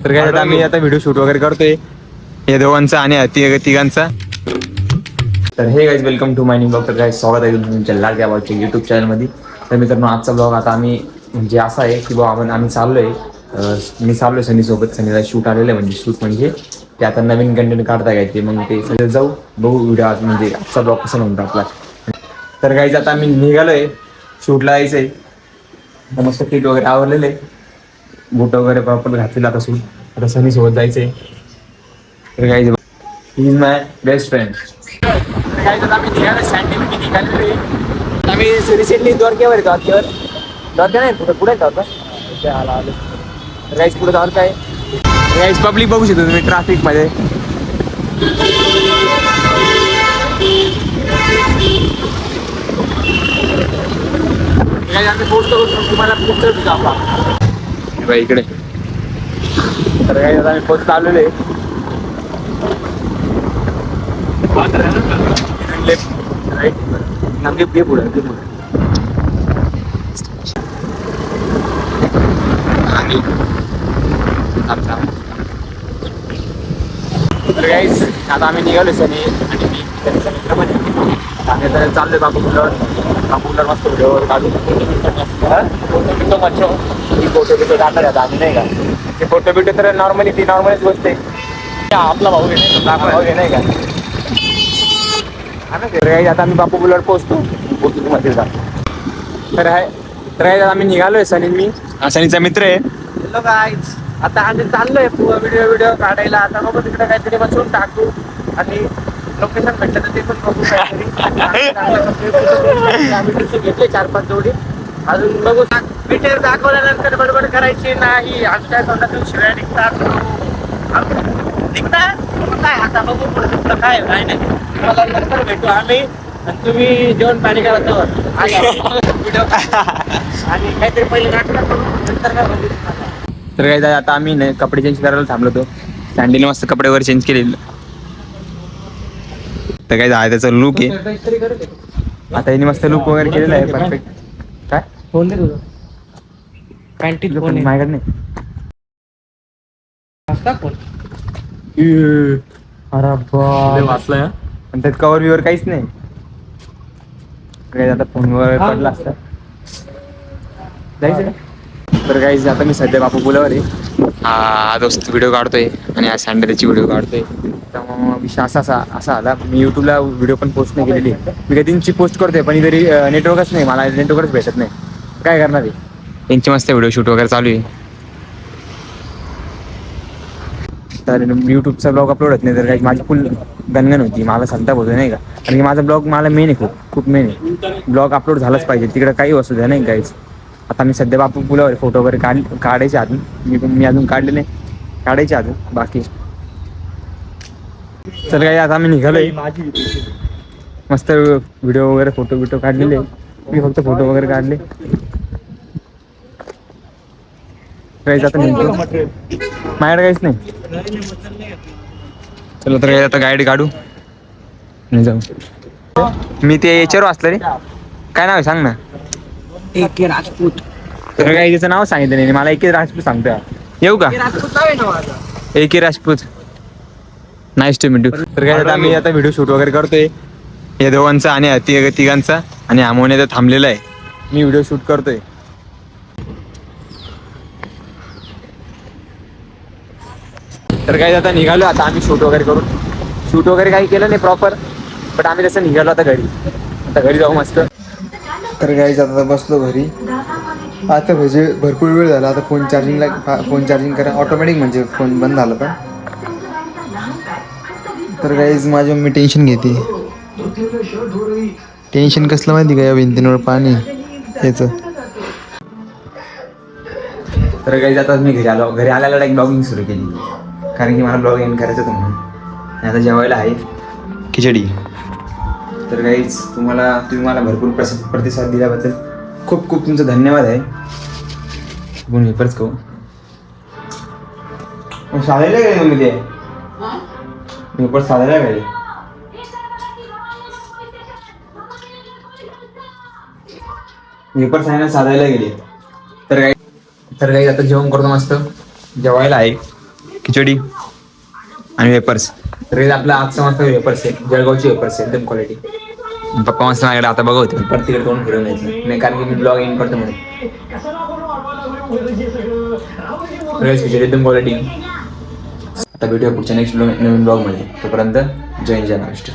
तर काय आम्ही आता व्हिडिओ शूट वगैरे करतोय या दोघांचा आणि तिघांचा. तर हे guys welcome to my new blog. तर काय स्वागत आहे तुमच्या लाडक्या भावाच्या यूट्यूब चॅनलमध्ये. तर मित्रांनो आजचा ब्लॉग आता आम्ही म्हणजे असा आहे की बाबा आम्ही चाललोय, मी चाललोय सनीसोबत. सनीला शूट आलेलं आहे, म्हणजे शूट म्हणजे ते आता नवीन कंटेंट काढता येते, मग ते सगळे जाऊ बघू व्हिडिओ आज, म्हणजे आजचा ब्लॉग कसा म्हणतो आपला. तर गाईज आता आम्ही निघालोय, शूटला जायचंय. मस्त किट वगैरे आवरलेलं आहे, बूट वगैरे प्रॉपर घातलेला आता शूट. आता सनीसोबत जायचंय. तर guys he is my best friend. आम्ही निघालो सँडविच निघालेलो आहे. आम्ही रिसेंटली द्वारकेवर येतो, द्वारका नाही पुढे पुढे जातो आलो. राईस पुढे द्वारका आहे. राईस पब्लिक बघू शकतो तुम्ही ट्रॅफिकमध्ये. आम्ही पोहोचतो तुम्हाला पिक्चर दिसतो आपला इकडे. तर काही आम्ही पोहोचत आलेलो आहे. राईट नंगे घे पुढे तर गाईस आता आम्ही निघालो सनी आणि मी आम्ही आता चाललोय बापूलर मस्त व्हिडिओ काढून फोटो मच्छो फोटो बिटो टाकणार आता आम्ही, नाही का. ते फोटो बिटो तर नॉर्मली ती नॉर्मलच गोष्ट आहे. आपला भाऊ आहे नाही का. आता आम्ही बापू बुलर पोहोचतो मध्ये जा. तर आम्ही निघालोय सनी मी, सनीचा मित्र आहे. हॅलो गाईज, आता आम्ही चाललोय व्हिडिओ काढायला. आता बघू तिकडे काहीतरी बसून टाकू आणि लोकेशन भेटलं तर ते पण बघू काहीतरी. घेतले 4-5 जोडी अजून बघू. मीटर दाखवल्यानंतर बडबड करायची नाही. आमच्या तोंडातून शिव्या निघतात. काय आता बघू पुढे काय नाही. मला नंतर भेटू आम्ही आणि तुम्ही जेवण पाणी करत व्हिडिओ आणि काहीतरी पहिले नाटक करू नंतर काय बघू. तर काय आता आम्ही नाही कपडे चेंज करायला थांबलो होतो. सँडीने मस्त कपडे वगैरे चेंज केलेले. तर काय आहे त्याचा लुक आहे आता. याने मस्त लुक वगैरे केलेला आहे परफेक्ट. काय फोन दे तुझा पॅन्टीत फोन माझ्याकडे नाही. अरे वाचलाय पण त्यात कवर बिवर काहीच नाही. काय आता फोनवर पडला असता जायचं. तर काही आता मी सध्या बापू पुलावर आहे. हा दोस्त व्हिडिओ काढतोय आणि आज सँडलची व्हिडिओ काढतोय. त्यामुळे विषय असा आला. मी यूट्यूबला व्हिडिओ पण पोस्ट नाही केलेली. मी कधींची पोस्ट करतोय पण तरी नेटवर्कच नाही, मला नेटवर्कच भेटत नाही. काय करणार आहे. त्यांची मस्त व्हिडिओ शूट वगैरे चालू आहे. तर यूट्यूबचा ब्लॉग अपलोड होत नाही तर काही माझी फुल गणगण होती. मला संताप होतो नाही का. कारण की माझा ब्लॉग मला मेन आहे, खूप मेन आहे. ब्लॉग अपलोड झालाच पाहिजे, तिकडं काही असू द्या नाही काहीच. आता मी सध्या बापू पुलावर फोटो वगैरे काढायचे अजून. मी अजून काढले नाही, काढायचे अजून बाकी. तर काही आता आम्ही निघालोय. मस्त व्हिडिओ वगैरे फोटो काढलेले. मी फक्त फोटो वगैरे काढले. काहीच आता निघतो, माझ्याकडे काहीच नाही. चला तर आता गाडी काढू नाही जाऊ. मी ते याच्यावर वाचलं रे. काय नाव आहे सांग ना. AK राजपूत. तर काही त्याचं नाव सांगितलं नाही मला. AK राजपूत सांगतोय. येऊ का. AK Rajput nice to meet you. तर काय आम्ही आता व्हिडिओ शूट वगैरे करतोय या दोघांचा आणि तिघांचा. आणि आमोने तर थांबलेला आहे, मी व्हिडिओ शूट करतोय. तर काही आता निघालो आता आम्ही शूट वगैरे करून. शूट वगैरे काही केलं नाही प्रॉपर, बट आम्ही तसं निघालो आता घरी. आता घरी जाऊ मस्त. तर काही आता बसलो घरी. आता म्हणजे भरपूर वेळ झाला. आता फोन चार्जिंग करा ऑटोमॅटिक, म्हणजे फोन बंद झाला पण. तर काहीच माझी मम्मी टेन्शन घेते. टेन्शन कसलं माहिती का, या भिंतींवर पाणी याचं. तर काही जातात मी घरी आलो. घरी आल्याला एक ब्लॉगिंग सुरू केली, कारण की मला ब्लॉग एंड करायचं होतं म्हणून. आता जेवायला आहे खिचडी. तर काहीच तुम्ही मला भरपूर प्रतिसाद दिल्याबद्दल खूप तुमचं धन्यवाद आहे. गुण हेपरच कहू शाळेला गेले मग मी ते पेपर साधायला गेले. पेपर साधायला गेले. तर काही आता जेवण करतो मस्त. जेवायला आहे खिचडी आणि वेपर्स. तर आपला आजचा मस्त वेपर्स आहे, जळगावची वेपर्स आहे, एकदम क्वालिटी. पप्पा मस्त माझ्याकडे आता बघवते, परत तिकडे तोंड फिरवून यायचं नाही, कारण की मी ब्लॉग इन करतो म्हणून. खिचडी एकदम क्वालिटी. आता भेटूया पुढच्या नेक्स्ट नवीन ब्लॉगमध्ये. तोपर्यंत जय महाराष्ट्र.